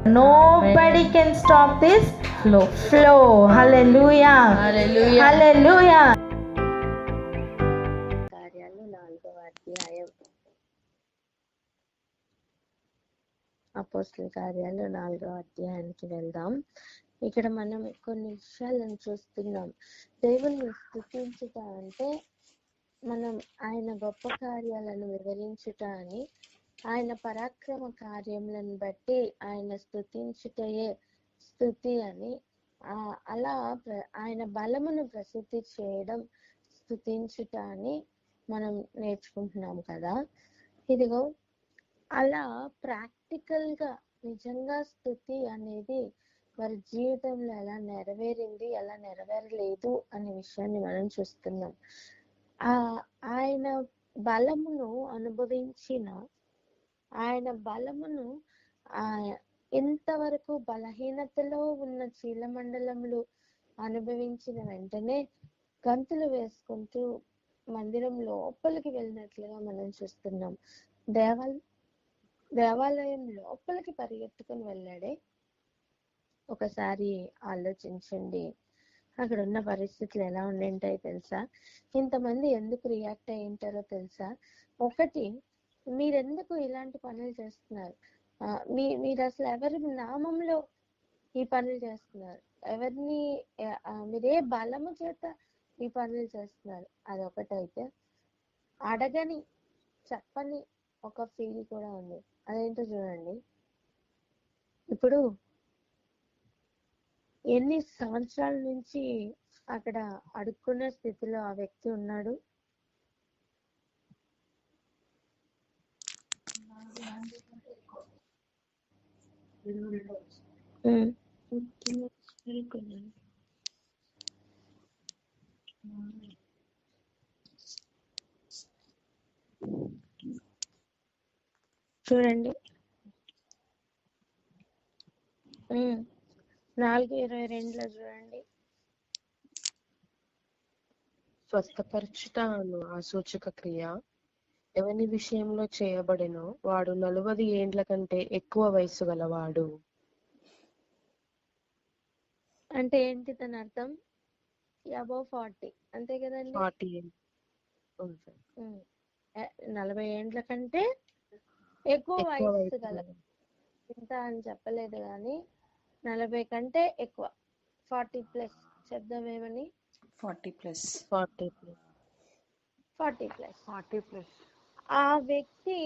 Nobody can stop this flow. Hallelujah. Hallelujah. Hallelujah. కార్యాలు 4వ అధ్యాయం. అపోస్తలుల కార్యాలు 4వ అధ్యాయానికి వెళ్దాం. ఇక్కడ మనం కొన్ని విషయాలను చూస్తున్నాం. దేవుని స్తుతించుట అంటే మనం ఆయన గొప్ప కార్యాలను వివరించుట అని, ఆయన పరాక్రమ కార్యములను బట్టి ఆయన స్తుతించుటయే స్తుతి అని, అలా ఆయన బలమును ప్రసిద్ధి చేయడం స్తుతించుట అని మనం నేర్చుకుంటున్నాం కదా. ఇదిగో అలా ప్రాక్టికల్ గా నిజంగా స్తుతి అనేది వారి జీవితంలో ఎలా నెరవేరింది, ఎలా నెరవేరలేదు అనే విషయాన్ని మనం చూస్తున్నాం. ఆయన బలమును అనుభవించిన, ఆయన బలమును ఇంతవరకు బలహీనతలో ఉన్న చీలమండలములు అనుభవించిన వెంటనే గంతులు వేసుకుంటూ మందిరం లోపలికి వెళ్ళినట్లుగా మనం చూస్తున్నాం. దేవాలయం లోపలికి పరిగెత్తుకుని వెళ్ళాడే. ఒకసారి ఆలోచించండి, అక్కడ ఉన్న పరిస్థితులు ఎలా ఉండింటాయో తెలుసా? ఇంతమంది ఎందుకు రియాక్ట్ అయి ఉంటారో తెలుసా? ఒకటి, మీరెందుకు ఇలాంటి పనులు చేస్తున్నారు? మీరు అసలు ఎవరి నామంలో ఈ పనులు చేస్తున్నారు? మీరే బలము చేత ఈ పనులు చేస్తున్నారు? అదొకటైతే, అడగని చెప్పని ఒక ఫీల్ కూడా ఉంది. అదేంటో చూడండి. ఇప్పుడు ఎన్ని సంవత్సరాల నుంచి అక్కడ అడుక్కున్న స్థితిలో ఆ వ్యక్తి ఉన్నాడు? చూడండి, 4:22 చూడండి. స్వస్థపరచుట అను ఆ సూచక క్రియ ఎవని విషయంలో చేయబడినో వాడు 40 ఏండ్ల కంటే ఎక్కువ వయసు గలవాడు. అంటే ఏంటి తన అర్థం? అబౌవ్ 40, అంతే కదండి. 40 ఏండ్ల కంటే ఎక్కువ వయసు గల, ఇంత అని చెప్పలేదు కానీ 40 కంటే ఎక్కువ, 40+. శబ్దమేమని? 40+. ఆ వ్యక్తి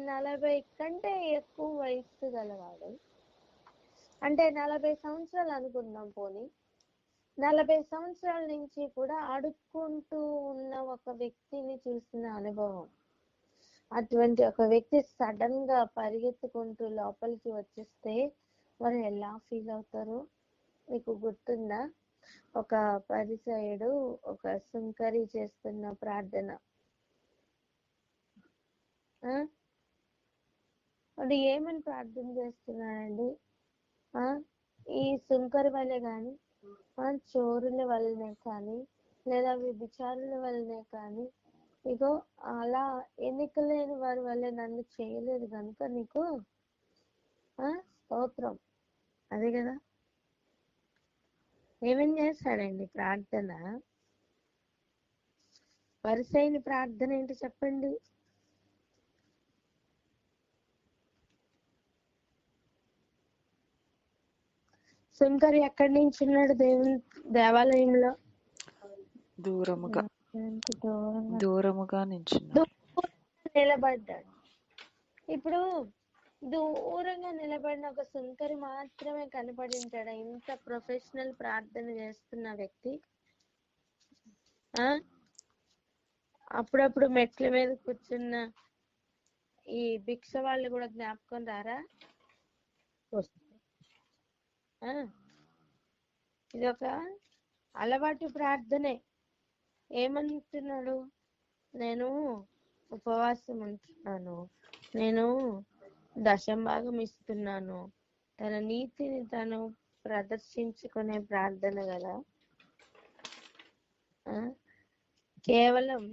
40 కంటే ఎక్కువ వయస్సు గలవాడు. అంటే 40 సంవత్సరాలు అనుకుందాం. పోనీ 40 సంవత్సరాల నుంచి కూడా అడుక్కుంటూ ఉన్న ఒక వ్యక్తిని చూసిన అనుభవం. అటువంటి ఒక వ్యక్తి సడన్ గా పరిగెత్తుకుంటూ లోపలికి వచ్చేస్తే వారు ఎలా ఫీల్ అవుతారు? మీకు గుర్తుందా? ఒక పరిసయుడు ఒక సుంకరి చేస్తున్న ప్రార్థన, అది ఏమని ప్రార్థన చేస్తున్నాడండి? ఈ సుంకరి వల్లే కానీ, చోరుల వల్లనే కానీ, లేదా విచారుల వల్లనే కానీ, ఇగో అలా ఎన్నికలేని వారి వల్లే నన్ను చేయలేదు కనుక నీకు స్తోత్రం. అదే కదా. ఏమేం చేస్తాడండి ప్రార్థన? పరిసయ్యుని ప్రార్థన ఏంటి చెప్పండి? సుంకరి ఎక్కడి నుంచి ఉన్నాడు? దేవాలయంలో దూరముగా నిలబడ్డాడు. ఇప్పుడు దూరంగా నిలబడిన ఒక సుంకరి మాత్రమే కనపడి ఉంటాడా ఇంత ప్రొఫెషనల్ ప్రార్థన చేస్తున్న వ్యక్తి? అప్పుడప్పుడు మెట్ల మీద కూర్చున్న ఈ భిక్ష వాళ్ళు కూడా జ్ఞాపకం రారా? ఇది ఒక అలవాటు ప్రార్థనే. ఏమంటున్నాడు? నేను ఉపవాసం ఉంటున్నాను, నేను దశంభాగం ఇస్తున్నాను. తన నీతిని తను ప్రదర్శించుకునే ప్రార్థన కదా. కేవలం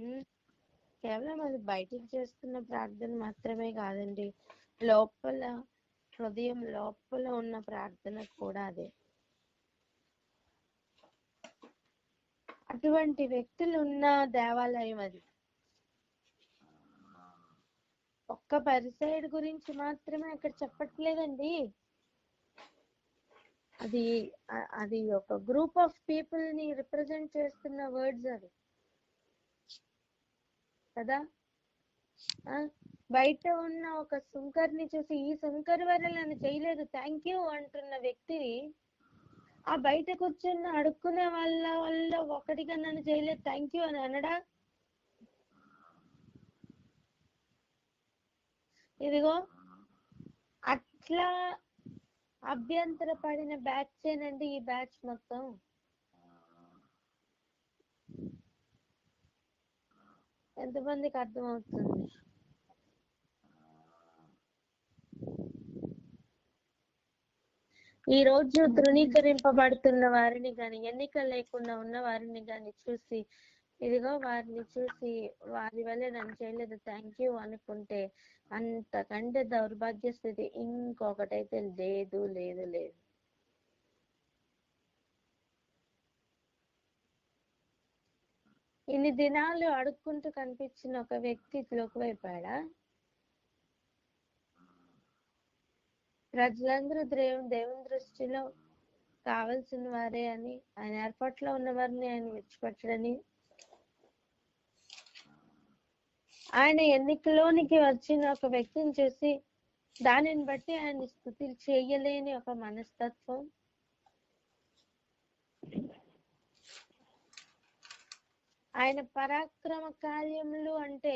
అది బయటికి చేస్తున్న ప్రార్థన మాత్రమే కాదండి. లోపల హృదయం లోపల ఉన్న ప్రార్థన కూడా అదే. అటువంటి వ్యక్తులు ఉన్న దేవాలయం అది. ఒక్క పరిసైడ్ గురించి మాత్రమే అక్కడ చెప్పట్లేదండి. అది అది ఒక గ్రూప్ ఆఫ్ పీపుల్ ని రిప్రజెంట్ చేస్తున్న వర్డ్స్ అవి కదా. బయట ఉన్న ఒక సుంకర్ని చూసి ఈ సుంకర్ వల్ల నన్ను చేయలేదు థ్యాంక్ యూ అంటున్న వ్యక్తిని ఆ బయట కూర్చొని అడుక్కునే వాళ్ళ ఒకటిగా నన్ను చేయలేదు థ్యాంక్ యూ అని అనడా? ఇదిగో అట్లా అభ్యంతర పడిన బ్యాచ్ ఏనండి ఈ బ్యాచ్ మొత్తం. ఎంతమందికి అర్థమవుతుంది? ఈ రోజు తృణీకరింపబడుతున్న వారిని గాని, ఎన్నిక లేకుండా ఉన్న వారిని గాని చూసి, ఇదిగో వారిని చూసి వారి వల్లే నన్ను చేయలేదు థ్యాంక్ యూ అనుకుంటే అంతకంటే దౌర్భాగ్య స్థితి ఇంకొకటైతే లేదు లేదు లేదు. ఇన్ని దినాలు అడుక్కుంటూ కనిపించిన ఒక వ్యక్తి లోకువైపోయాడా? ప్రజలందరూ దేవుని దృష్టిలో కావలసిన వారే అని, ఆయన ఏర్పాట్లో ఉన్న వారిని ఆయన విడిచిపెట్టడని, ఆయన ఎన్నికలోనికి వచ్చిన ఒక వ్యక్తిని చూసి దానిని బట్టి ఆయన స్తుతి చేయలేని ఒక మనస్తత్వం. ఆయన పరాక్రమ కార్యములు అంటే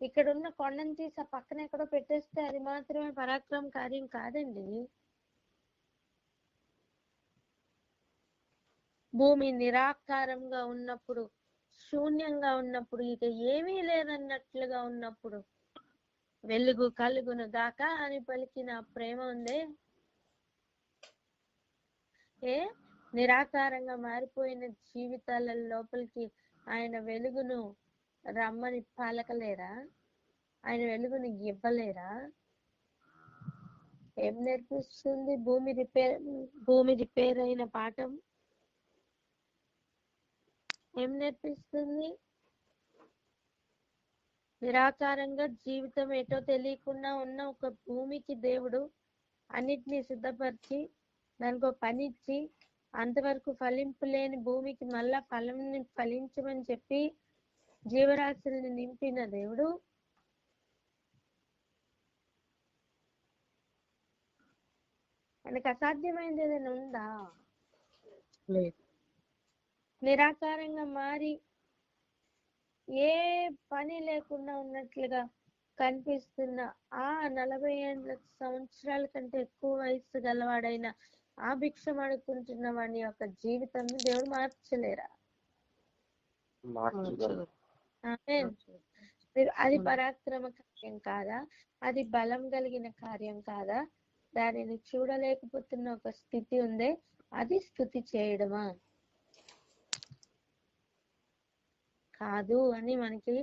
ఇక్కడున్న కొండను తీసి ఆ పక్కన ఎక్కడో పెట్టేస్తే అది మాత్రమే పరాక్రమ కార్యం కాదండి. భూమి నిరాకారంగా ఉన్నప్పుడు, శూన్యంగా ఉన్నప్పుడు, ఇక ఏమీ లేదన్నట్లుగా ఉన్నప్పుడు వెలుగు కలుగును గాక అని పలికిన ప్రేమ ఉందే, నిరాకారంగా మారిపోయిన జీవితాల లోపలికి ఆయన వెలుగును రమ్మని పలకలేరా? ఆయన వెలుగుని ఇవ్వలేరా? ఏం నేర్పిస్తుంది భూమి రిపేర్ అయిన పాఠం? ఏం నేర్పిస్తుంది? నిరాకారంగా జీవితం ఏటో తెలియకుండా ఉన్న ఒక భూమికి దేవుడు అన్నిటినీ సిద్ధపరిచి దానికి ఒక పని ఇచ్చి అంతవరకు ఫలింపు లేని భూమికి మళ్ళా ఫలించమని చెప్పి జీవరాశుల్ని నింపిన దేవుడు ఆయనకు అసాధ్యమైనది ఏదైనా ఉందా? నిరాకారంగా మారి ఏ పని లేకుండా ఉన్నట్లుగా కనిపిస్తున్న ఆ 40 సంవత్సరాల కంటే ఎక్కువ వయసు గలవాడైన ఆ భిక్షం అడుక్కుంటున్న వాడి యొక్క జీవితం దేవుడు మార్చలేరా? అది పరాక్రమ కార్యం కాదా? అది బలం కలిగిన కార్యం కాదా? దానిని చూడలేకపోతున్న ఒక స్థితి ఉందే, అది స్తుతి చేయడమా? కాదు అని మనకి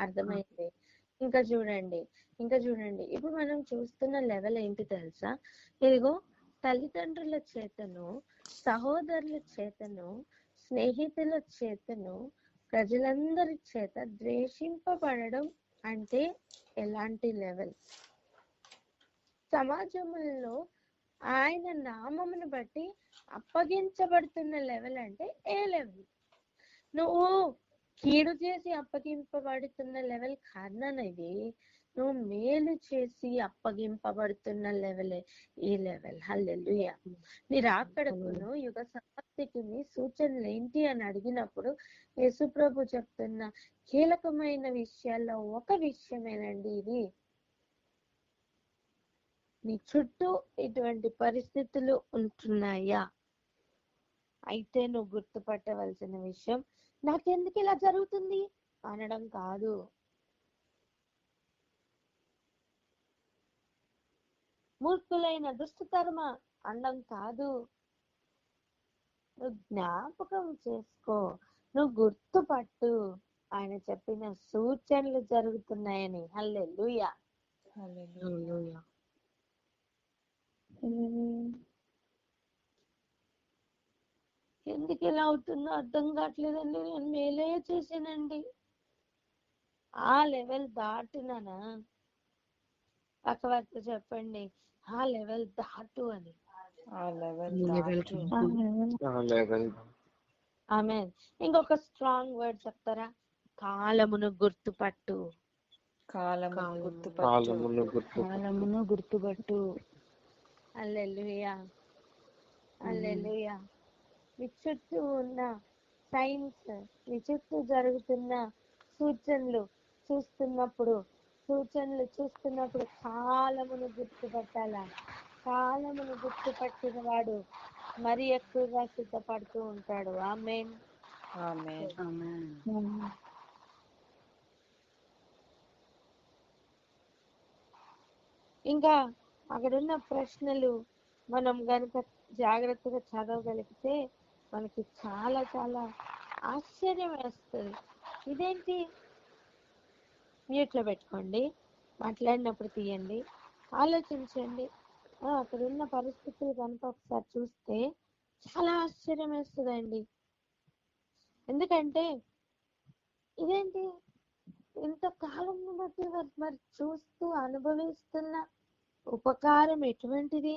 అర్థమైంది. ఇంకా చూడండి ఇప్పుడు మనం చూస్తున్న లెవెల్ ఏంటి తెలుసా? ఇదిగో తల్లిదండ్రుల చేతను, సహోదరుల చేతను, స్నేహితుల చేతను, ప్రజలందరి చేత ద్వేషింపబడడం అంటే ఎలాంటి లెవెల్? సమాజంలో ఆయన నామమును బట్టి అప్పగించబడుతున్న లెవెల్ అంటే ఏ లెవెల్? నువ్వు కీడు చేసి అప్పగింపబడుతున్న లెవెల్ కారణది, నువ్వు మేలు చేసి అప్పగింపబడుతున్న లెవెలే ఈ లెవెల్. హల్లెలూయా. నీ రాకడకును యుగ సమాప్తికి సూచనలు ఏంటి అని అడిగినప్పుడు యేసుప్రభు చెప్తున్న కీలకమైన విషయాల్లో ఒక విషయమేనండి ఇది. నీ చుట్టూ ఇటువంటి పరిస్థితులు ఉంటున్నాయా? అయితే నువ్వు గుర్తుపట్టవలసిన విషయం, నాకెందుకు ఇలా జరుగుతుంది అనడం కాదు. మూర్ఖులైన దుష్టతర్మ అనడం కాదు. నువ్వు జ్ఞాపకం చేసుకో, నువ్వు గుర్తుపట్టు, ఆయన చెప్పిన సూచనలు జరుగుతున్నాయని. హల్లెలూయా. ఎందుకు ఇలా అవుతుందో అర్థం కావట్లేదండి. నేను మేలే చేశానండి. ఆ లెవెల్ దాటినానా? పక్కవారితో చెప్పండి, ఆ లెవెల్ దాటు అని. ఆ లెవెల్ లెవెల్ దాటు. ఆమె ఇంకొక స్ట్రాంగ్ వర్డ్ చెప్తారా? కాలమును గుర్తుపట్టు. కాలమును గుర్తుపట్టు. హల్లెలూయా, హల్లెలూయా. మీ చుట్టూ ఉన్న సైన్స్, మీ చుట్టూ జరుగుతున్న సూచనలు చూస్తున్నప్పుడు కాలమును గుర్తుపట్టాలా? కాలమును గుర్తుపట్టిన వాడు మరి ఎక్కువగా సిద్ధపడుతూ ఉంటాడు. ఆమేన్. ఇంకా అక్కడున్న ప్రశ్నలు మనం గనుక జాగ్రత్తగా చదవగలిగితే మనకి చాలా చాలా ఆశ్చర్యం వేస్తుంది. ఇదేంటి? మ్యూట్ లో పెట్టుకోండి, మాట్లాడినప్పుడు తీయండి, ఆలోచించండి. అక్కడున్న పరిస్థితులు కనుక ఒకసారి చూస్తే చాలా ఆశ్చర్యం వేస్తుందండి. ఎందుకంటే ఇదేంటి ఇంతకాలం బట్టి మరి చూస్తూ అనుభవిస్తున్న ఉపకారం ఎటువంటిది?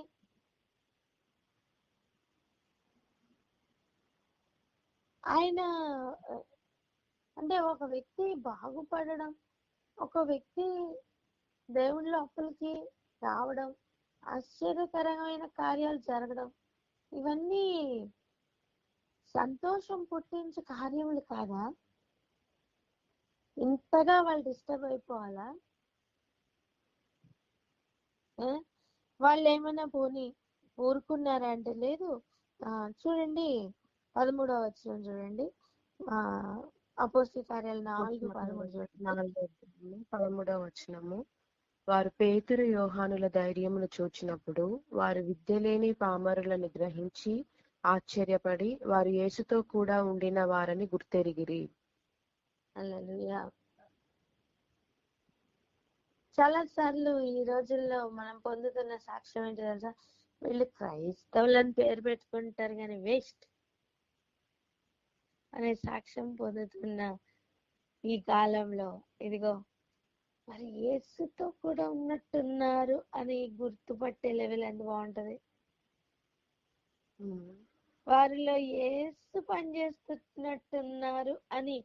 ఆయన అంటే ఒక వ్యక్తి బాగుపడడం, ఒక వ్యక్తి దేవుని లోపలికి రావడం, ఆశ్చర్యకరమైన కార్యాలు జరగడం, ఇవన్నీ సంతోషం పుట్టించే కార్యములు కాదా? ఇంతగా వాళ్ళు డిస్టర్బ్ అయిపోవాలా? వాళ్ళు ఏమైనా పోనీ ఊరుకున్నారా అంటే లేదు. చూడండి 13వ వచనం చూడండి. అపోస్తలుల కార్యాలు 13వ వచనము. వారు పేతురు యోహానుల ధైర్యమును చూచినప్పుడు వారు విద్య లేని పామరులను గ్రహించి ఆశ్చర్యపడి వారు యేసుతో కూడా ఉండిన వారని గుర్తెరిగిరి. హల్లెలూయా. చాలా సార్లు ఈ రోజుల్లో మనం పొందుతున్న సాక్ష్యం ఏంటి తెలుసా? వీళ్ళు క్రైస్తవులని పేరు పెట్టుకుంటారు కానీ వేస్ట్ అనే సాక్ష్యం పొందుతున్న ఈ కాలంలో ఇదిగో మరి యేసుతో కూడా ఉన్నట్టున్నారు అని గుర్తుపట్టే లెవెల్ ఎంత బాగుంటది. వారిలో యేసు పనిచేస్తున్నట్టున్నారు అని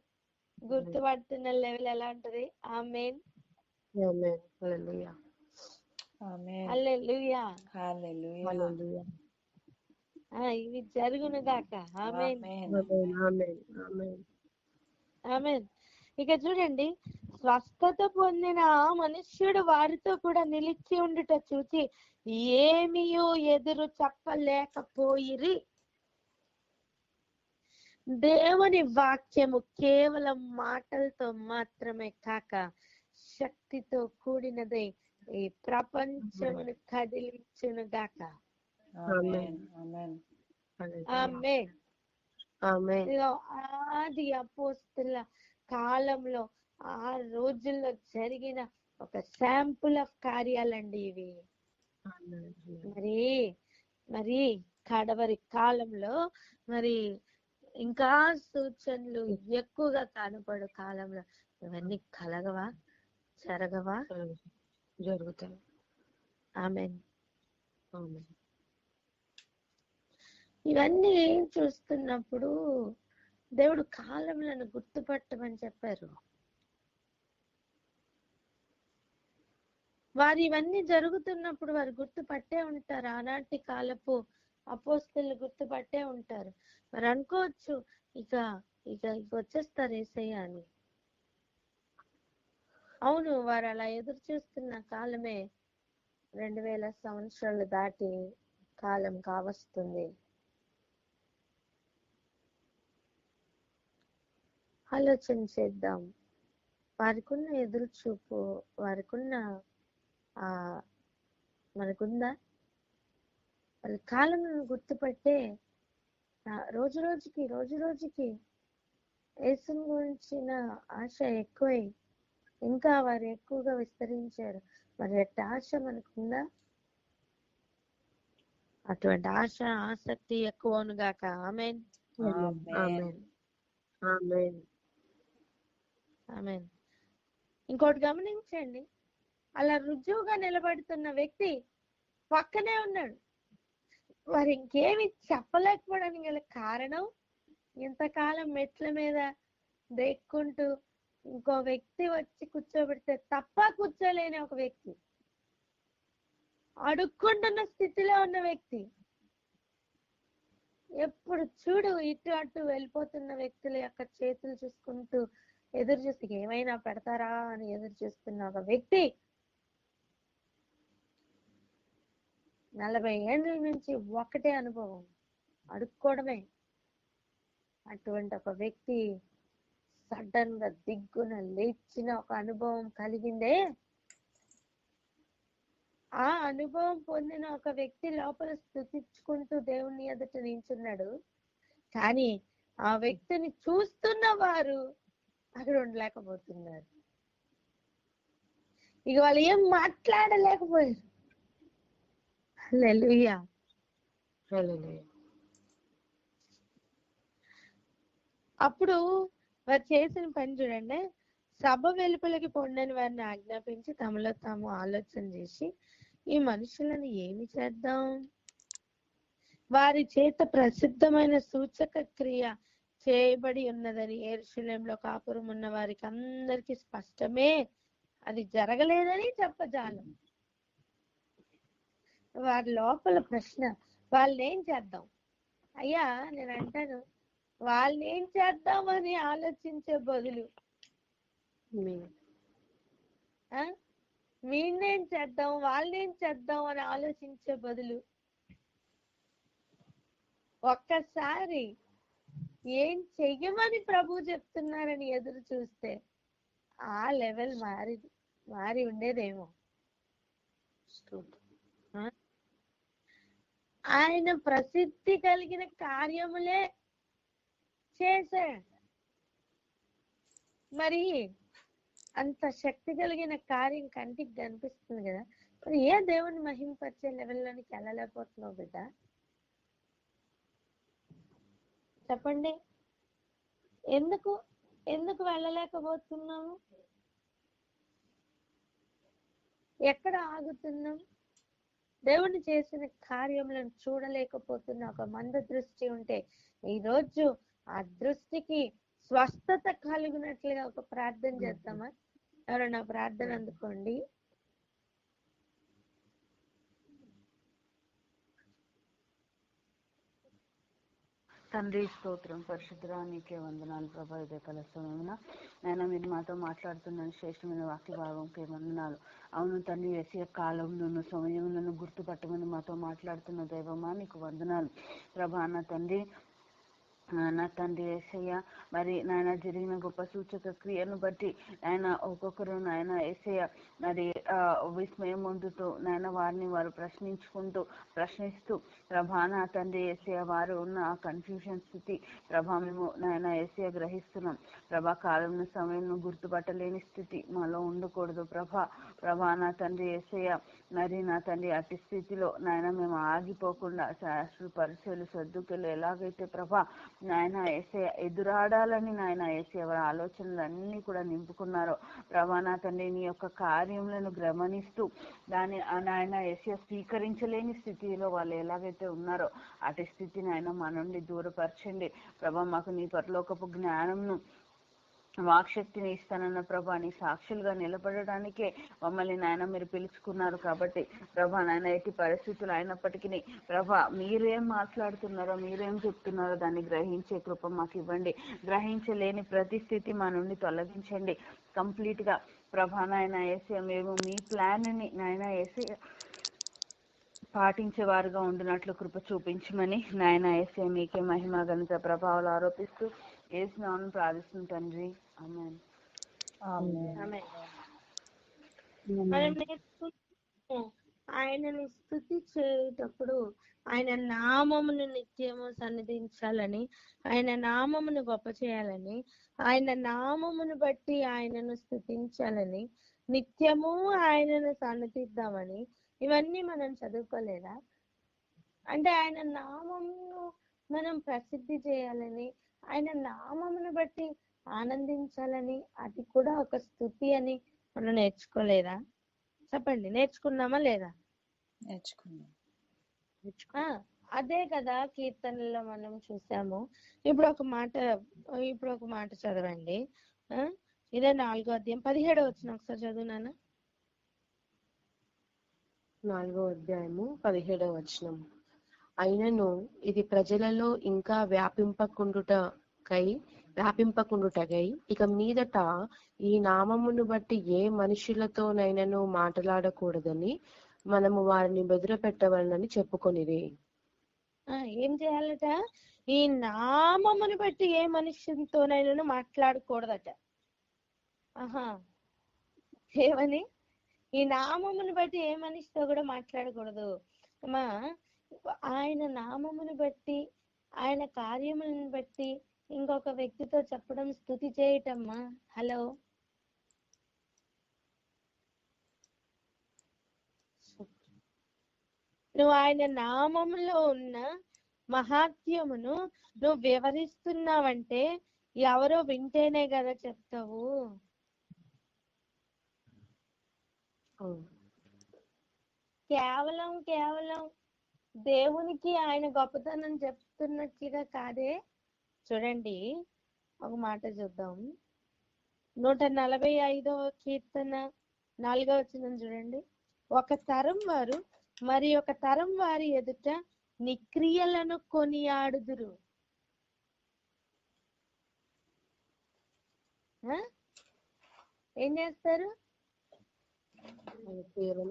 గుర్తుపడుతున్న లెవెల్ ఎలా ఉంటది? ఆమేన్, హల్లెలూయా. ఇవి జరుగును గాక. ఆమేన్, ఆమేన్. ఇక చూడండి, స్వస్థత పొందిన ఆ మనుష్యుడు వారితో కూడా నిలిచి ఉండుట చూచి ఏమీయూ ఎదురు చెప్పలేకపోయిరి. దేవుని వాక్యము కేవలం మాటలతో మాత్రమే కాక శక్తితో కూడినదై ఈ ప్రపంచమును కదిలించును గాక. ఆది అపోస్తలుల కాలంలో ఆ రోజుల్లో జరిగిన ఒక శాంపుల్ ఆఫ్ కార్యాలండి ఇవి. మరి కడవరి కాలంలో మరి ఇంకా సూచనలు ఎక్కువగా కనపడు కాలంలో ఇవన్నీ కలగవా? జరగవా? జరుగుతాయి. ఆమేన్. ఇవన్నీ చూస్తున్నప్పుడు దేవుడు కాలములను గుర్తుపట్టమని చెప్పారు. వారు ఇవన్నీ జరుగుతున్నప్పుడు వారు గుర్తుపట్టే ఉంటారు. ఆనాటి కాలపు అపోస్తలులు గుర్తుపట్టే ఉంటారు. మరి అనుకోవచ్చు ఇక ఇక వచ్చేస్తారు యేసయ్య అని. అవును, వారు అలా ఎదురు చూస్తున్న కాలమే 2000 సంవత్సరాలు దాటి కాలం కావస్తుంది. ఆలోచన చేద్దాం. వారికున్న ఎదురు చూపు, వారికున్న మనకుందా? వాళ్ళ కాలమును గుర్తుపట్టే రోజు రోజుకి యేసుని గురించిన ఆశ ఎక్కువై ఇంకా వారు ఎక్కువగా విస్తరించారు. మరి అట్ట ఆశ మనకుందా? అటువంటి ఆశ ఆసక్తి ఎక్కువను గాక. ఆమేన్. ఆమేన్ ఆమేన్ ఆమేన్. ఇంకోటి గమనించండి, అలా రుజువుగా నిలబడుతున్న వ్యక్తి పక్కనే ఉన్నాడు. వారు ఇంకేమి చెప్పలేకపోవడానికి గల కారణం, ఇంతకాలం మెట్ల మీద దెక్కుంటూ ఇంకో వ్యక్తి వచ్చి కూర్చోబెడితే తప్ప కూర్చోలేని ఒక వ్యక్తి, అడుక్కుంటున్న స్థితిలో ఉన్న వ్యక్తి, ఎప్పుడు చూడు ఇటు అటు వెళ్ళిపోతున్న వ్యక్తుల యొక్క చేతులు చూసుకుంటూ ఎదురు చూసి ఏమైనా పెడతారా అని ఎదురు చూస్తున్న ఒక వ్యక్తి 40 ఏళ్ళ నుంచి ఒకటే అనుభవం, అడుక్కోవడమే. అటువంటి ఒక వ్యక్తి సడన్ గా దిగ్గున లేచిన ఒక అనుభవం కలిగిందే. ఆ అనుభవం పొందిన ఒక వ్యక్తి లోపల స్తుతించుకుంటూ దేవుని ఎదుట నించున్నాడు. కానీ ఆ వ్యక్తిని చూస్తున్న వారు అక్కడ ఉండలేకపోతున్నారు. ఇక వాళ్ళు ఏం మాట్లాడలేకపోయారు. హల్లెలూయా. హల్లెలూయా అప్పుడు వారు చేసిన పని చూడండి, సభ వెలుపలికి పొండని వారిని ఆజ్ఞాపించి తమలో తాము ఆలోచన చేసి, ఈ మనుషులను ఏమి చేద్దాం, వారి చేత ప్రసిద్ధమైన సూచక క్రియ చేయబడి ఉన్నదని యెరూషలేములో కాపురం ఉన్న వారికి అందరికి స్పష్టమే, అది జరగలేదని చెప్పజాలం. వారి లోపల ప్రశ్న, వాళ్ళని ఏం చేద్దాం? అయ్యా నేను అంటాను, వాళ్ళని ఏం చేద్దామని ఆలోచించే బదులు వీళ్ళేం చేద్దాం వాళ్ళేం చేద్దాం అని ఆలోచించే బదులు ఒక్కసారి ఏం చెయ్యమని ప్రభు చెప్తున్నారని ఎదురు చూస్తే ఆ లెవెల్ మారి ఉండేదేమో. ఆయన ప్రసిద్ధి కలిగిన కార్యములే చేశాడు. మరి అంత శక్తి కలిగిన కార్యం కంటికి కనిపిస్తుంది కదా, మరి ఏ దేవుని మహింపరిచే లెవెల్లోనికి వెళ్ళలేకపోతున్నావు బిడ్డ? చెప్పండి, ఎందుకు వెళ్ళలేకపోతున్నాము? ఎక్కడ ఆగుతున్నాం? దేవుని చేసిన కార్యములను చూడలేకపోతున్న ఒక మంద దృష్టి ఉంటే ఈ రోజు ఆ దృష్టికి స్వస్థత కలుగునట్లుగా ఒక ప్రార్థన చేద్దామా? ఎవరైనా ప్రార్థన అందుకోండి. తండ్రి స్తోత్రం, పరిశుద్ధుడా నీకే వందనాలు ప్రభా. ఇదే కల సమయమున నాయన మీరు మాతో మాట్లాడుతున్న శ్రేష్టమైన వాక్య భాగంకే వందనాలు. అవును తండ్రి, యేసయ్య కాలంలోను సమయంలోను గుర్తుపట్టమని మాతో మాట్లాడుతున్న దైవమా నీకు వందనాలు ప్రభా. నా తండ్రి యేసయ్య, మరి నాయన జరిగిన గొప్ప సూచక క్రియను బట్టి నాయన ఒక్కొక్కరు నాయన యేసయ్య మరి విస్మయం పొందుతూ నాయన వారిని వారు ప్రశ్నిస్తూ ప్రభా నా తండ్రి యేసయ్య వారు ఉన్న ఆ కన్ఫ్యూషన్ స్థితి ప్రభా మేము నాయన యేసయ్య గ్రహిస్తున్నాం ప్రభా. కాలం సమయం గుర్తుపట్టలేని స్థితి మాలో ఉండకూడదు ప్రభా నా తండ్రి యేసయ్య. మరి నా తండ్రి అట్టి స్థితిలో నాయన మేము ఆగిపోకుండా శాస్త్రులు పరిచయలు సర్దుకులు ఎలాగైతే ప్రభా నాయన యేసయ్య ఎదురాడాలని నాయన యేసయ్య వారి ఆలోచనలు అన్నీ కూడా నింపుకున్నారో ప్రభా నా తండ్రి నీ యొక్క కార్యములను గమనిస్తూ దాన్ని నాయన యేసయ్య స్వీకరించలేని స్థితిలో వాళ్ళు ఎలాగైతే ఉన్నారో అటు స్థితిని ఆయన మా నుండి దూరపరచండి ప్రభా. మాకు నీ పరలోకపు జ్ఞానంను వాక్శక్తిని ఇస్తానన్న ప్రభా, నీ సాక్షులుగా నిలబడడానికే మమ్మల్ని నాయన మీరు పిలుచుకున్నారు కాబట్టి ప్రభా నాయన ఎట్టి పరిస్థితులు అయినప్పటికీ ప్రభా మీరేం మాట్లాడుతున్నారో మీరేం చెప్తున్నారో దాన్ని గ్రహించే కృప మాకు ఇవ్వండి. గ్రహించలేని ప్రతి స్థితి మా నుండి తొలగించండి కంప్లీట్ గా ప్రభా. నాయన యేసయ్య మేము మీ ప్లాన్ ని నాయన యేసయ్య పాటించేవారుగా ఉండినట్లు కృప చూపించమని నాయన యేసయ్య మీకే మహిమ ఘనత ప్రభావాలు ఆరోపిస్తూ యేసునామమున ప్రార్థిస్తున్నాం తండ్రి. ఆమేన్. ఆయనను స్తుతి చేయుటప్పుడు ఆయన నామమును నిత్యము సన్నిధించాలని, ఆయన నామమును గొప్ప చేయాలని, ఆయన నామమును బట్టి ఆయనను స్తుతించాలని, నిత్యము ఆయనను సన్నిధిద్దామని ఇవన్నీ మనం చదువుకోలేదా? అంటే ఆయన నామమును మనం ప్రసిద్ధి చేయాలని, ఆయన నామమును బట్టి ఆనందించాలని, అది కూడా ఒక స్తుతి అని మనం నేర్చుకోలేదా? చెప్పండి, నేర్చుకున్నామా లేదా? నేర్చుకున్నాం. అదే కదా కీర్తనలో మనం చూసాము. ఇప్పుడు ఒక మాట చదవండి. ఇదే 4వ అధ్యాయం 17వ వచనం ఒకసారి చదువు నాన్న. 4వ అధ్యాయము 17వ వచనం. అయినను ఇది ప్రజలలో ఇంకా వ్యాపింపకుండుటకై ఇక మీదట ఈ నామమును బట్టి ఏ మనుషులతోనైనను మాట్లాడకూడదని మనము వారిని బెదిరపెట్టవలనని చెప్పుకొనిరి. ఏం చేయాలట? ఈ నామమును బట్టి ఏ మనుషులతోనైనా మాట్లాడకూడదట. ఏమని? ఈ నామమును బట్టి ఏ మనిషితో కూడా మాట్లాడకూడదు అమ్మా. ఆయన నామమును బట్టి, ఆయన కార్యములను బట్టి ఇంకొక వ్యక్తితో చెప్పడం స్తుతి చేయటమ్మా. హలో, నువ్వు ఆయన నామములో ఉన్న మహాత్మ్యమును నువ్వు వివరిస్తున్నావంటే ఎవరో వింటేనే కదా చెప్తావు. కేవలం దేవునికి ఆయన గొప్పతనం చెప్తున్నట్లుగా కాదే. చూడండి, ఒక మాట చూద్దాం. 145వ కీర్తన 4వ వచనం చూడండి. ఒక తరం వారు మరి ఒక తరం వారి ఎదుట నీ క్రియలను కొనియాడుదురు. ఏం చేస్తారు?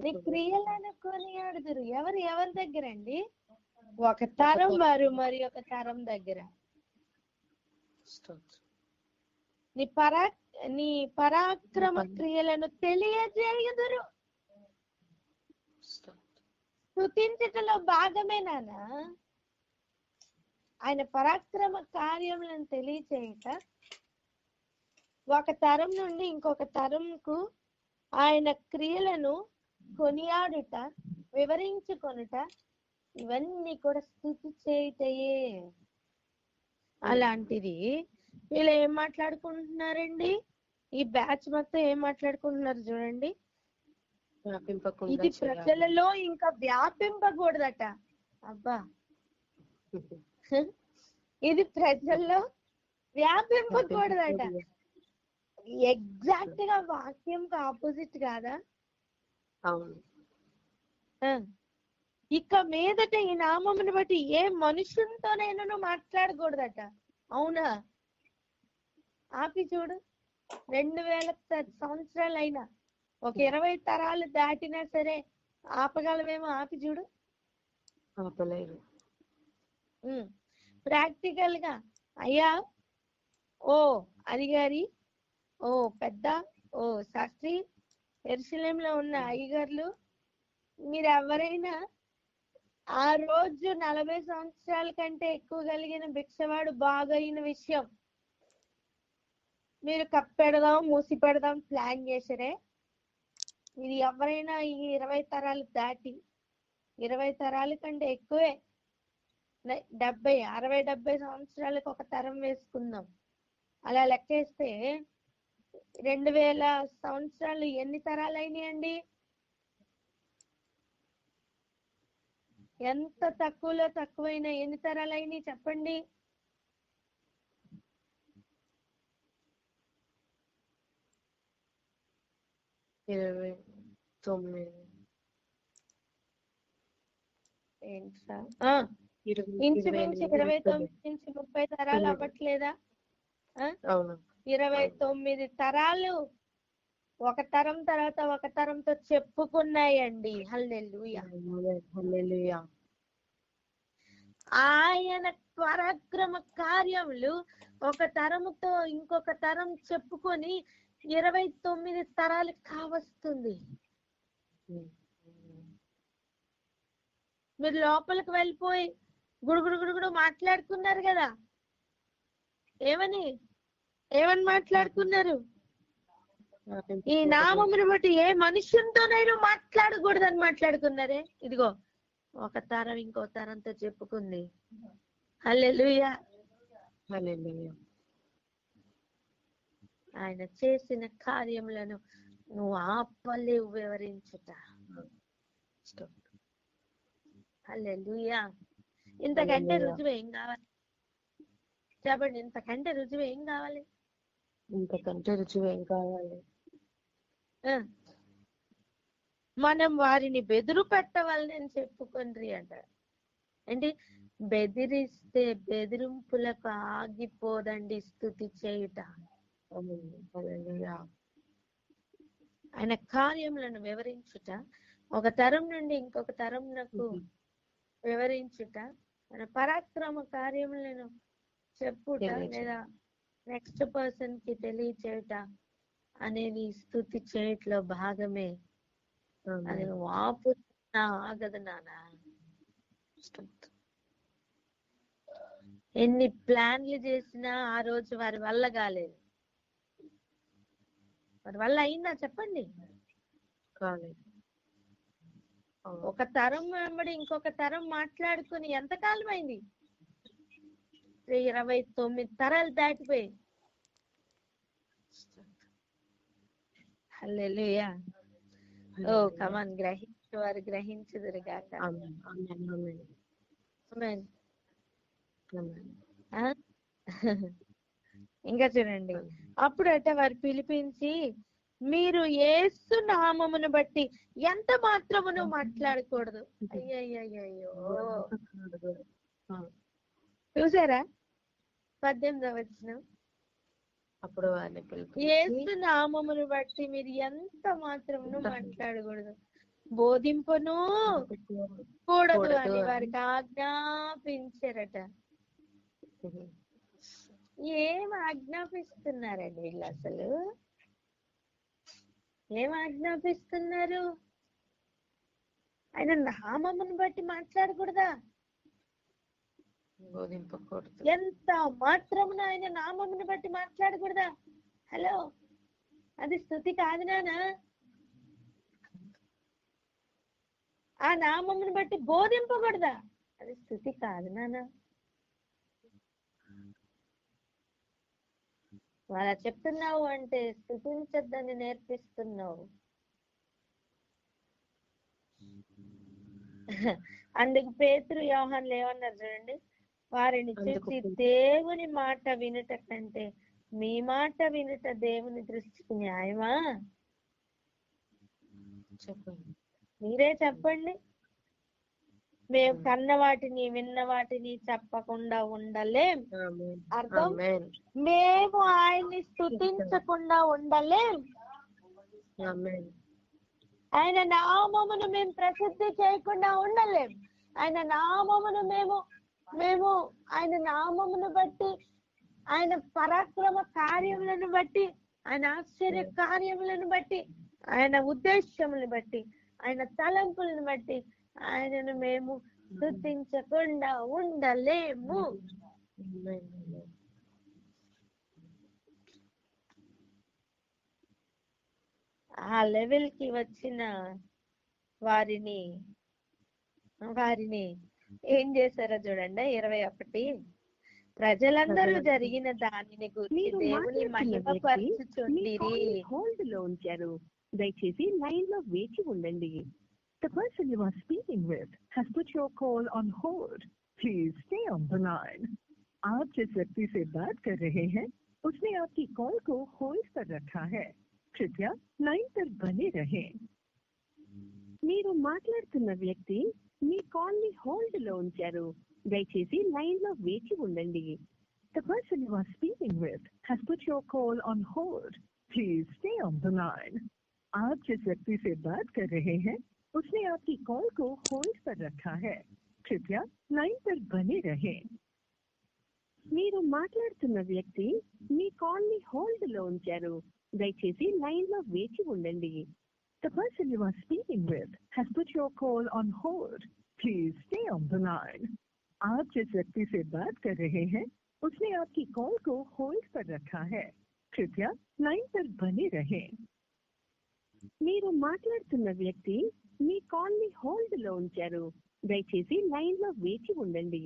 నీ క్రియలను కొనియాడుదురు. ఎవరి దగ్గర అండి? ఒక తరం వారు మరి ఒక తరం దగ్గర నీ పరాక్రమ క్రియలను తెలియజేయుదురు. స్తుతించటంలో భాగమేనానా ఆయన పరాక్రమ కార్యములను తెలియచేయట? ఒక తరం నుండి ఇంకొక తరంకు ఆయన క్రియలను కొనియాడుట, వివరించుకొనుట, ఇవన్నీ కూడా స్తుతి చేయుటయే. అలాంటిది వీళ్ళు ఏం మాట్లాడుకుంటున్నారండి? ఈ బ్యాచ్ మొత్తం ఏం మాట్లాడుకుంటున్నారు చూడండి. ఇది ప్రజలలో ఇంకా వ్యాపింపకూడదట. అబ్బా, ఇది ప్రజల్లో వ్యాపింపకూడదట. ఎగ్జాక్ట్ గా వాక్యంకి ఆపోజిట్ కాదా? అవును. ఇక మీదట ఈ నామమును బట్టి ఏ మనుషులతోనైనా మాట్లాడకూడదట. అవునా? ఆపి చూడు, 2000 సంవత్సరాలు అయినా, ఒక 20 తరాలు దాటినా సరే ఆపగలమేమో? ఆపి చూడు. ఆపలేరు. ప్రాక్టికల్ గా అయ్యా, ఓ అడిగారి, ఓ పెద్ద, ఓ శాస్త్రి, యెరూషలేంలో ఉన్న అయ్యగారులు, మీరు ఎవరైనా ఆ రోజు 40 సంవత్సరాల కంటే ఎక్కువ కలిగిన భిక్షవాడు బాగైన విషయం మీరు కప్పెడదాం, మూసి పెడదాం ప్లాన్ చేసరే? ఇది ఎవరైనా ఈ 20 తరాలు దాటి, 20 తరాల కంటే ఎక్కువే, 60-70 సంవత్సరాలకు ఒక తరం వేసుకుందాం. అలా లెక్కేస్తే 2000 సంవత్సరాలు ఎన్ని తరాలు అయినాయండి? ఎంత తక్కువలో తక్కువైనా ఎన్ని తరాలు అయినాయి చెప్పండి? ఇంచుమించు 29 నుంచి 30 తరాలు అవ్వట్లేదా? 29 తరాలు ఒక తరం తర్వాత ఒక తరంతో చెప్పుకున్నాయండి. హల్లెలూయా. ఆయన పరాక్రమ కార్యములు ఒక తరముతో ఇంకొక తరం చెప్పుకొని 29 తరాలు కావస్తుంది. మీరు లోపలికి వెళ్ళిపోయి గుడుగుడు మాట్లాడుకున్నారు కదా. ఏమని మాట్లాడుకున్నారు? ఈ నామమును బట్టి ఏ మనుషులతోనైనా మాట్లాడకూడదని మాట్లాడుకున్నారే. ఇదిగో ఒక తరం ఇంకో తరంతో చెప్పుకుంది. హల్లెలూయా. హల్లెలూయా. ఆయన చేసిన కార్యములను నువ్వు ఆపలేవు వివరించుట. హల్లెలూయా. ఇంతకంటే రుజువు ఏం కావాలి చెప్పండి? ఇంతకంటే రుజువు ఏం కావాలి? ఇంతకంటే రుజువు ఏం కావాలి? మనం వారిని బెదురు పెట్టవాలని చెప్పుకుండ్రి అంటారు. అంటే బెదిరిస్తే బెదిరింపులకు ఆగిపోదండి స్తుతి చేయుట. ఆయన కార్యములను వివరించుట, ఒక తరం నుండి ఇంకొక తరంకు వివరించుట, ఆయన పరాక్రమ కార్యములను చెప్పుట లేదా నెక్స్ట్ పర్సన్ కి తెలియచేయుట అనేది స్తుతి చేయట్లో భాగమే. అది నువ్వు ఆగదు నానా. ఎన్ని ప్లాన్లు చేసినా ఆ రోజు వారి వల్ల కాలేదు. వారి వల్ల అయిందా చెప్పండి? ఒక తరం వెంబడి ఇంకొక తరం మాట్లాడుకుని ఎంతకాలం అయింది? 29 తరాలు దాటిపోయి. హల్లెలూయా. ఓ కమాన్, గ్రహించే వారు గ్రహించుదురు గాక. ఇంకా చూడండి, అప్పుడట వారు పిలిపించి, మీరు యేసు నామమును బట్టి ఎంత మాత్రమును మాట్లాడకూడదు. అయ్యయ్యో, చూసారా 18వ వచనం? అప్పుడు వారిని యేసు నామమును బట్టి మీరు ఎంత మాత్రమును మాట్లాడకూడదు, బోధింపను కూడదు అని వారికి ఆజ్ఞాపించారట. ఏం ఆజ్ఞాపిస్తున్నారండి వీళ్ళు? అసలు ఏం ఆజ్ఞాపిస్తున్నారు? ఆయన నామమును బట్టి మాట్లాడకూడదా? బోధింపకూడదు. ఎంత మాత్రమున ఆయన నామమును బట్టి మాట్లాడకూడదా? హలో, అది స్తుతి కాదు నానా. ఆ నామమును బట్టి బోధింపకూడదా? అది స్తుతి కాదు నానా. అలా చెప్తున్నావు అంటే స్తుతించద్దని నేర్పిస్తున్నావు. అందుకు పేతురు యోహానులు ఏమన్నారు చూడండి, వారిని చూసి దేవుని మాట వినుట కంటే మీ మాట వినుట దేవుని దృష్టికి న్యాయమా? చెప్పండి, మీరే చెప్పండి. మేము కన్న వాటిని విన్న వాటిని చెప్పకుండా ఉండలేం. అర్థం, మేము ఆయన్ని స్తుతించకుండా ఉండలేం. ఆయన నామమును మేము ప్రసిద్ధి చేయకుండా ఉండలేం. ఆయన నామమును మేము ఆయన నామమును బట్టి, ఆయన పరాక్రమ కార్యములను బట్టి, ఆయన ఆశ్చర్య కార్యములను బట్టి, ఆయన ఉద్దేశములను బట్టి, ఆయన తలంపులను బట్టి ఆయనను మేము స్తుతించకుండా ఉండలేము. ఆ లెవెల్ కి వచ్చిన వారిని ఏం చేశారో చూడండి. 21, ప్రజలందరూ జరిగిన దానిని గురించి దేవుని మహిమపరచుచుండిరి. హోల్డ్ లో ఉంచారు, దయచేసి లైన్ లో వేచి ఉండండి. The person you are speaking with has put your call on hold. Please stay on the line. आप जिस व्यक्ति से बात कर रहे हैं उसने आपकी कॉल को होल्ड पर रखा है. कृपया लाइन पर बने रहें. మీరు మాట్లాడుతున్న వ్యక్తి మీ కాల్ ని హోల్డ్ లో ఉంచారు, దయచేసి లైన్ లో వేచి ఉండండి. The person you are speaking with has put your call on hold. Please stay on the line. आप जिस व्यक्ति से बात कर रहे हैं उसने आपकी कॉल को होल्ड पर रखा है. कृपया लाइन पर बने रहें. మీరు మాట్లాడుతున్న వ్యక్తి మీ కాల్ ని హోల్డ్ లో ఉంచారు, దయచేసి లైన్ లో వేచి ఉండండి. The person you are speaking with has put your call on hold. Please stay on the line. आप जिस व्यक्ति से बात कर रहे हैं उसने आपकी कॉल को होल्ड पर रखा है. कृपया लाइन पर बने रहें. మీరు మాట్లాడుతున్న వ్యక్తి మీ కాల్ ని హోల్డ్ లో ఉంచారు, దయచేసి లైన్ లో వేచి ఉండండి.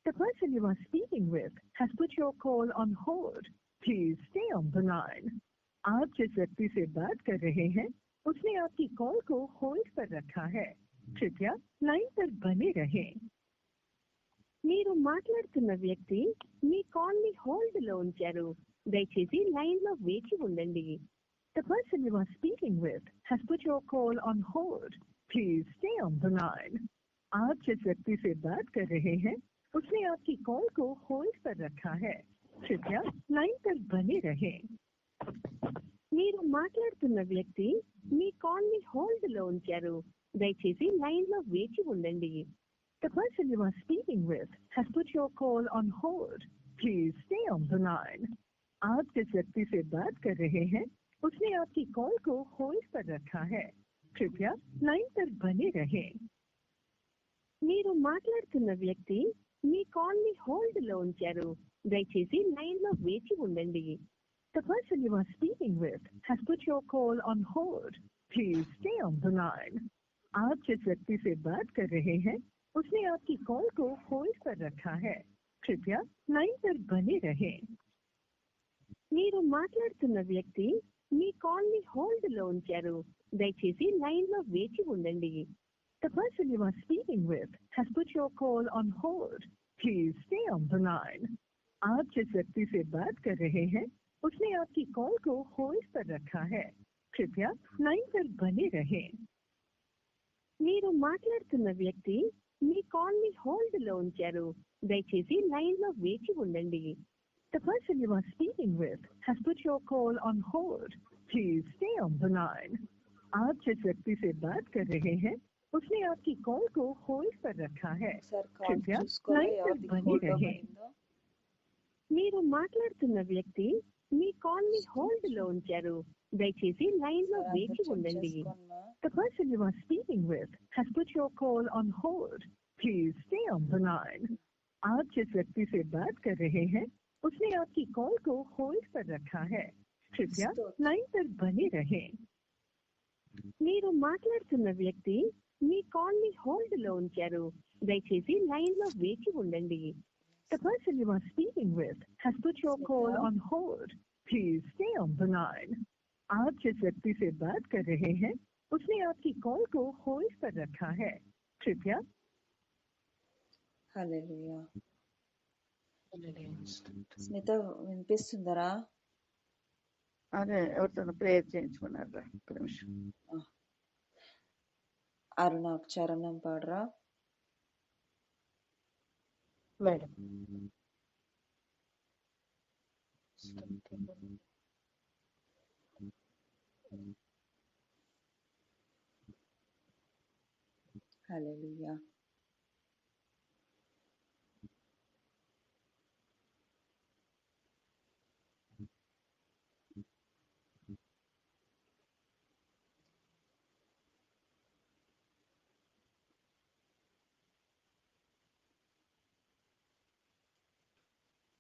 The person you are speaking with has put your call on hold. Please stay on the line. आप जिस व्यक्ति से बात कर रहे हैं उसने आपकी कॉल को होल्ड पर रखा है. कृपया लाइन पर बने रहें. మీరు మాట్లాడుతున్న వ్యక్తి మీ కాల్ ని హోల్డ్ లో ఉంచారు. దయచేసి లైన్ లో వేచి ఉండండి. The person you are speaking with has put your call on hold. Please stay on the line. आप जिस व्यक्ति से बात कर रहे हैं उसने आपकी कॉल को होल्ड पर रखा है. कृपया लाइन पर बने रहें. మీరు మాట్లాడుతున్న వ్యక్తి మీ కాల్ ని హోల్డ్ లో ఉంచారు. దయచేసి లైన్ లో వేచి ఉండండి. The person you are speaking with has put your call on hold. Please stay on the line. आप जिस व्यक्ति से बात कर रहे हैं उसने आपकी कॉल को होल्ड पर रखा है. कृपया लाइन पर बने रहें. మీరు మాట్లాడుతున్న వ్యక్తి మీ కాల్ ని హోల్డ్ లో ఉంచారు. దయచేసి లైన్ లో వేచి ఉండండి. The person you are speaking with has put your call on hold. Please stay on the line. आप जिस व्यक्ति से बात कर रहे हैं उसने आपकी कॉल को होल्ड पर रखा है. कृपया लाइन पर बने रहें. మీరు మాట్లాడుతున్న వ్యక్తి మీ కాల్ ని హోల్డ్ లో ఉంచారు. దయచేసి లైన్ లో వేచి ఉండండి. The person you are speaking with has put your call on hold. Please stay on the line. आप जिस व्यक्ति से बात कर रहे हैं उसने आपकी कॉल को होल्ड पर रखा है. कृपया लाइन पर बने रहें. మీరు మాట్లాడుతున్న వ్యక్తి మీ కాల్ ని హోల్డ్ లో ఉంచారు. దయచేసి లైన్ లో వేచి ఉండండి. The person you are speaking with has put your call on hold. Please stay on the line. आप जिस व्यक्ति से बात कर रहे हैं उसने आपकी कॉल को होल्ड पर रखा है. कृपया लाइन पर बने रहें. మీరు మాట్లాడుతున్న వ్యక్తి మీ కాల్ ని హోల్డ్ లో ఉంచారు. దయచేసి లైన్ లో వేచి ఉండండి. The person you are speaking with has put your call on hold. Please stay on the line. आप जिस व्यक्ति से बात कर रहे हैं उसने आपकी कॉल को होल्ड पर रखा है. कृपया लाइन पर बने रहें. మీరు మాట్లాడుతున్న వ్యక్తి మీ కాల్ ని హోల్డ్ లో ఉంచారు. దయచేసి లైన్ లో వేచి ఉండండి. The person you are speaking with has put your call on hold. Please stay on the line. आप जिस व्यक्ति से बात कर रहे हैं उसने आपकी कॉल को होल्ड पर रखा है. कृपया హల్లెలూయా. స్మిత వినిపిస్తుందరా? అదే ఎవరితో ప్రేయర్ చేయించుకున్నారా? ఒక్క నిమిషం. అరుణ ఒక చరణం పాడరా? మేడం. హల్లెలూయా.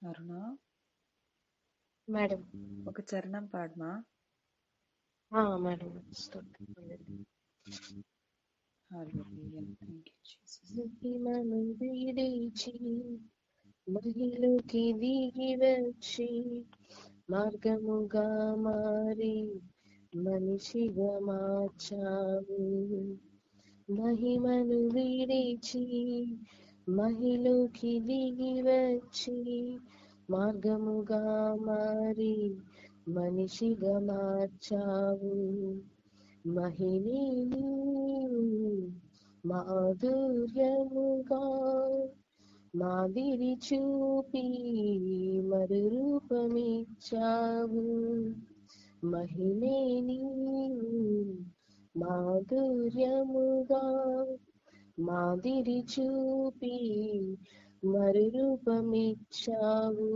అరుణ మేడం. ఒక చరణం పాడమా? మేడం. హల్లెలూయా. Thank you Jesus. మహిమను విడిచి మహిళకి దిగి వచ్చి మార్గముగా మారి మనిషిగా మార్చావు. మహిమను విడిచి మహిళకి దిగి వచ్చి మార్గముగా మారి మనిషిగా మార్చావు. మహిళని మాధుర్యముగా మాదిరి చూపి మరు రూపమిచ్చావు. మహిళని మాధుర్యముగా మాదిరి చూపి మరు రూపమిచ్చావు.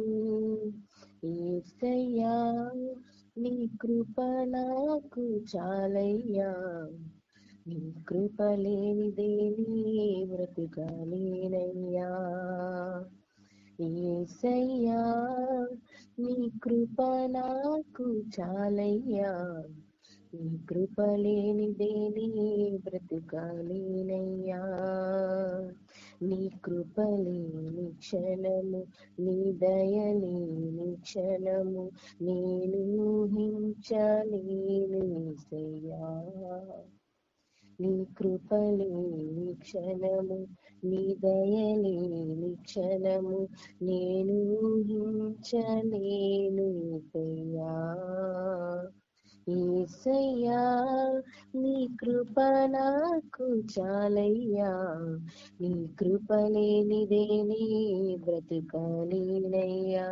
యేసయ్యా నీ కృప నాకు చాలయ్యా, నీ కృప లేనిదే నీ బ్రతుకలేనయ్యా. యేసయ్యా నీ కృప నాకు చాలయ్యా, నీ కృప లేనిదేని బ్రతుకాలేనయ్యా, నీ కృప లేని క్షణము, నీ దయ లేని క్షణము నేను ఊహించలేను యేసయ్యా. నీ కృప లేని క్షణము, నీ దయ లేని క్షణము నేను ఊహించలేను యేసయ్యా. యేసయ్యా నీ కృప నాకు చాలయ్యా, నీ కృప లేనిదే నీ బ్రతుకాలేనయ్యా.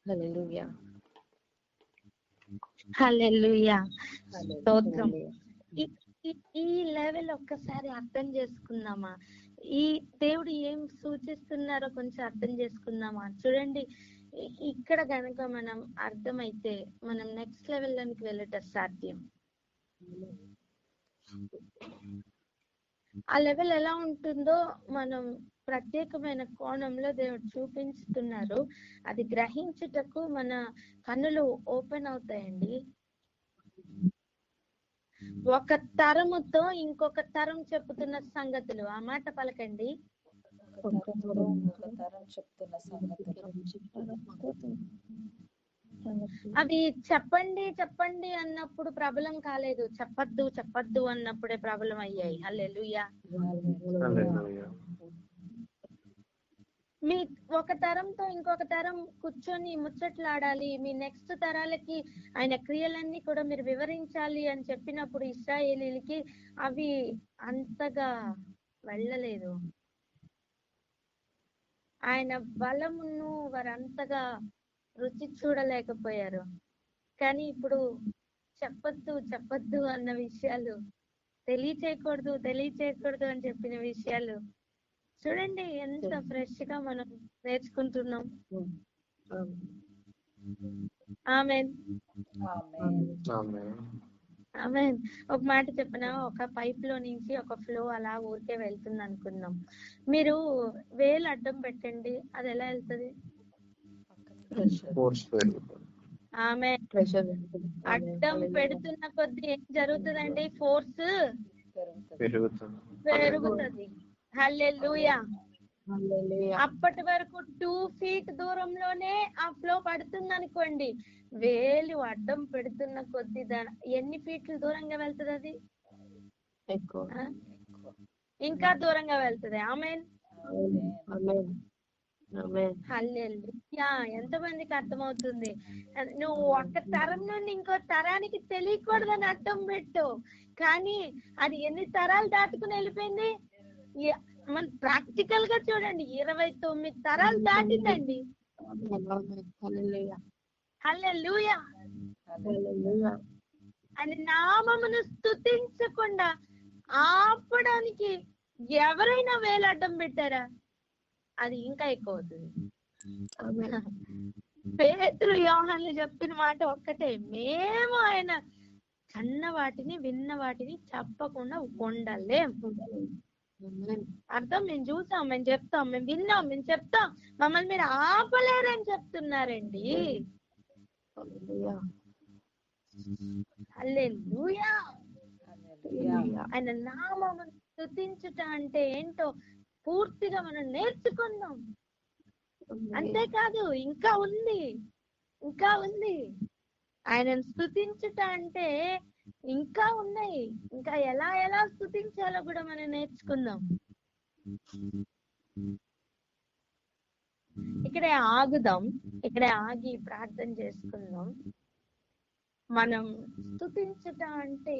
హల్లెలూయా. హల్లెలూయా. స్తోత్రం. హల్లెలూయా. ఈ లెవెల్ ఒక్కసారి అర్థం చేసుకుందామా? ఈ దేవుడు ఏం సూచిస్తున్నారో కొంచెం అర్థం చేసుకుందామా? చూడండి, ఇక్కడ గనక మనం అర్థమైతే మనం నెక్స్ట్ లెవెల్లోనికి వెళ్ళటం సాధ్యం. ఆ లెవెల్ ఎలా ఉంటుందో మనం ప్రత్యేకమైన కోణంలో దేవుడు చూపించుతున్నారు. అది గ్రహించుటకు మన కన్నులు ఓపెన్ అవుతాయండి. ఒక తరముతో ఇంకొక తరం చెప్పుతున్న సంగతులు, ఆ మాట పలకండి. ఒక తరం చెప్తున్న సంగతులు. అవి చెప్పండి చెప్పండి అన్నప్పుడు ప్రబలం కాలేదు, చెప్పద్దు చెప్పద్దు అన్నప్పుడే ప్రబలం అయ్యాయి. హల్లెలూయా. మీ ఒక తరంతో ఇంకొక తరం కూర్చొని ముచ్చట్లాడాలి, మీ నెక్స్ట్ తరాలకి ఆయన క్రియలన్నీ కూడా మీరు వివరించాలి అని చెప్పినప్పుడు ఇశ్రాయేలీలకి అవి అంతగా వెళ్ళలేదు. ఆయన బలమును వారంతగా రుచి చూడలేకపోయారు. కానీ ఇప్పుడు చెప్పొద్దు చెప్పొద్దు అన్న విషయాలు, తెలియచేయకూడదు అని చెప్పిన విషయాలు చూడండి ఎంత ఫ్రెష్ గా మనం నేర్చుకుంటున్నాం. ఆమేన్. ఆమేన్. ఒక మాట చెప్పిన, ఒక పైప్ లో నుంచి ఒక ఫ్లో అలా ఊరికే వెళ్తుంది అనుకుందాం. మీరు వేలు అడ్డం పెట్టండి, అది ఎలా వెళ్తుంది? ఆమేన్. అడ్డం పెడుతున్న కొద్ది ఏం జరుగుతుందండి? ఫోర్స్ పెరుగుతుంది. హల్లెలూయా. అప్పటి వరకు 2 feet దూరంలోనే ఆ ఫ్లో పడుతుంది అనుకోండి, వేలు అడ్డం పెడుతున్న కొద్ది ఎన్ని ఫీట్లు దూరంగా వెళ్తుంది? అది ఇంకా దూరంగా వెళ్తుంది. ఆమేన్. హల్లెలూయా. ఎంతమందికి అర్థమవుతుంది? నువ్వు ఒక తరం నుండి ఇంకో తరానికి తెలియకూడదని అడ్డం పెట్టు, కానీ అది ఎన్ని తరాలు దాటుకుని వెళ్ళిపోయింది? మన ప్రాక్టికల్ గా చూడండి, 29 తరాలు దాటిందండి. హల్లెలూయా. అని నామమును స్తుతించకుండా ఆపడానికి ఎవరైనా వేలు అడ్డం పెట్టారా? అది ఇంకా ఎక్కువ అవుతుంది. పేతురు యోహానులు చెప్పిన మాట ఒక్కటే, మేము ఆయన కన్న వాటిని విన్న వాటిని చెప్పకుండా ఉండలేం. అర్థం? మేము చూసాం, మేము చెప్తాం, మేము విన్నాం, మేము చెప్తాం, మమ్మల్ని మీరు ఆపలేరని చెప్తున్నారండి. హల్లెలూయా. ఆయన నామమును స్తుతించుట అంటే ఏంటో పూర్తిగా మనం నేర్చుకుందాం. అంతేకాదు, ఇంకా ఉంది. ఆయనను స్తుతించుట అంటే ఇంకా ఉన్నాయి. ఇంకా ఎలా స్తుతించాలో కూడా మనం నేర్చుకుందాం. ఇక్కడే ఆగుదాం, ఇక్కడే ఆగి ప్రార్థన చేసుకుందాం. మనం స్తుతించుట అంటే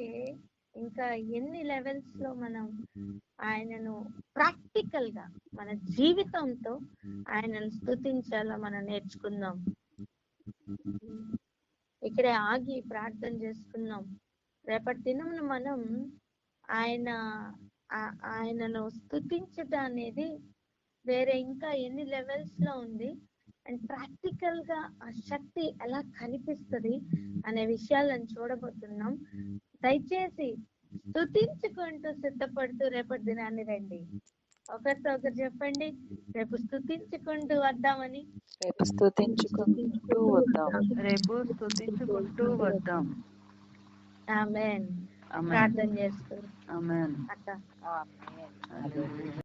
ఇంకా ఎన్ని లెవెల్స్ లో మనం ఆయనను ప్రాక్టికల్ గా మన జీవితంతో ఆయనను స్తుతించాలో మనం నేర్చుకుందాం. ఇక్కడే ఆగి ప్రార్థన చేసుకుందాం. రేపటి దినమున మనం ఆయనను స్తుతించుట అనేది వేరే ఇంకా ఎన్ని లెవెల్స్ లో ఉంది, అండ్ ప్రాక్టికల్ గా ఆ శక్తి ఎలా కనిపిస్తుంది అనే విషయాలను చూడబోతున్నాం. దయచేసి స్తుతించుకుంటూ సిద్ధపడుతూ రేపటి దినాన్ని రండి. ఒకరితో ఒకరు చెప్పండి, రేపు స్తుతించుకుంటూ వద్దామని. రేపు స్తుతించుకుంటూ వద్దాం. రేపు స్తుతించుకుంటూ వద్దాం. ఆమేన్. ఆమేన్. ప్రార్థన చేసుకుందాం ఆమేన్. అక్క. ఆమేన్. హల్లెలూయా.